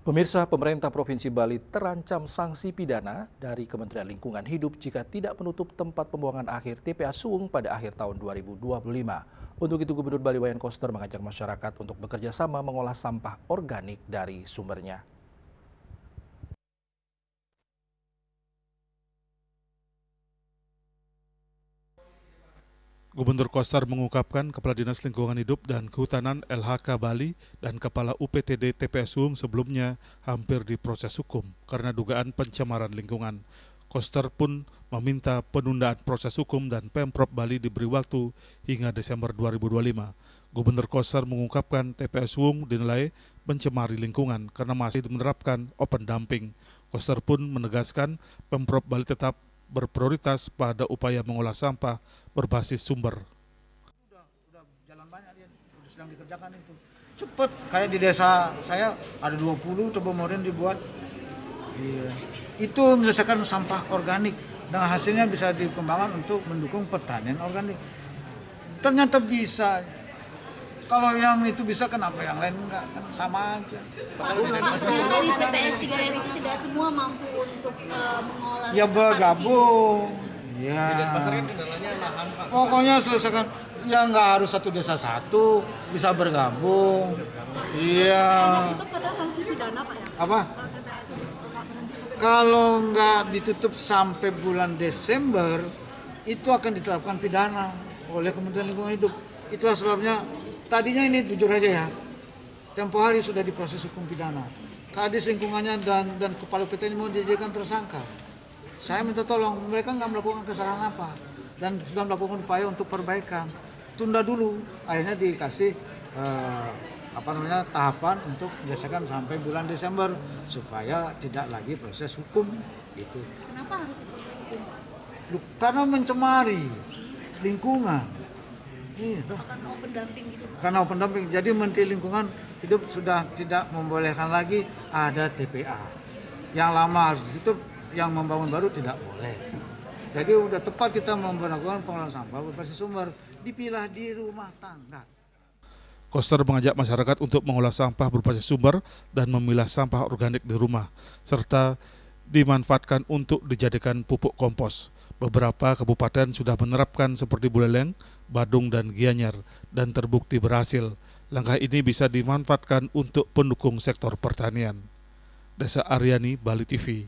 Pemirsa, pemerintah Provinsi Bali terancam sanksi pidana dari Kementerian Lingkungan Hidup jika tidak menutup tempat pembuangan akhir TPA Suung pada akhir tahun 2025. Untuk itu, Gubernur Bali Wayan Koster mengajak masyarakat untuk bekerja sama mengolah sampah organik dari sumbernya. Gubernur Koster mengungkapkan Kepala Dinas Lingkungan Hidup dan Kehutanan LHK Bali dan Kepala UPTD TPA Suung sebelumnya hampir diproses hukum karena dugaan pencemaran lingkungan. Koster pun meminta penundaan proses hukum dan Pemprov Bali diberi waktu hingga Desember 2025. Gubernur Koster mengungkapkan TPA Suung dinilai mencemari lingkungan karena masih menerapkan open dumping. Koster pun menegaskan Pemprov Bali tetap berprioritas pada upaya mengolah sampah berbasis sumber. Udah jalan banyak dia, udah sedang dikerjakan itu. Cepet, kayak di desa saya ada 20 coba kemarin dibuat. Iya. Itu menyelesaikan sampah organik dan hasilnya bisa dikembangkan untuk mendukung pertanian organik. Ternyata bisa. Kalau yang itu bisa, kenapa yang lain enggak? Kan sama aja. Ternyata di CPS 3R itu tidak semua mampu untuk mengolah Ya sampah di bergabung. Ya. Pasarnya kendalanya lahan, Pak. Pokoknya selesaikan. Ya nggak harus satu desa satu, bisa bergabung. Iya. Itu pada sanksi pidana, Pak ya? Apa? Kalau nggak ditutup sampai bulan Desember, itu akan diterapkan pidana oleh Kementerian Lingkungan Hidup. Itulah sebabnya tadinya ini jujur aja ya, tempo hari sudah diproses hukum pidana. Kadis lingkungannya dan kepala PT ini mau dijadikan tersangka. Saya minta tolong, mereka nggak melakukan kesalahan apa dan sudah melakukan upaya untuk perbaikan. Tunda dulu, akhirnya dikasih tahapan untuk menyelesaikan sampai bulan Desember supaya tidak lagi proses hukum itu. Kenapa harus diproses hukum? Karena mencemari lingkungan. Iya, Akan open dumping gitu. karena open dumping. Jadi Menteri Lingkungan Hidup sudah tidak membolehkan lagi ada TPA. Yang lama harus ditutup, yang membangun baru tidak boleh. Jadi udah tepat kita melakukan pengolahan sampah berbasis sumber, dipilah di rumah tangga. Koster mengajak masyarakat untuk mengolah sampah berbasis sumber dan memilah sampah organik di rumah, serta dimanfaatkan untuk dijadikan pupuk kompos. Beberapa kabupaten sudah menerapkan seperti Buleleng, Badung, dan Gianyar, dan terbukti berhasil. Langkah ini bisa dimanfaatkan untuk pendukung sektor pertanian. Desa Aryani, Bali TV.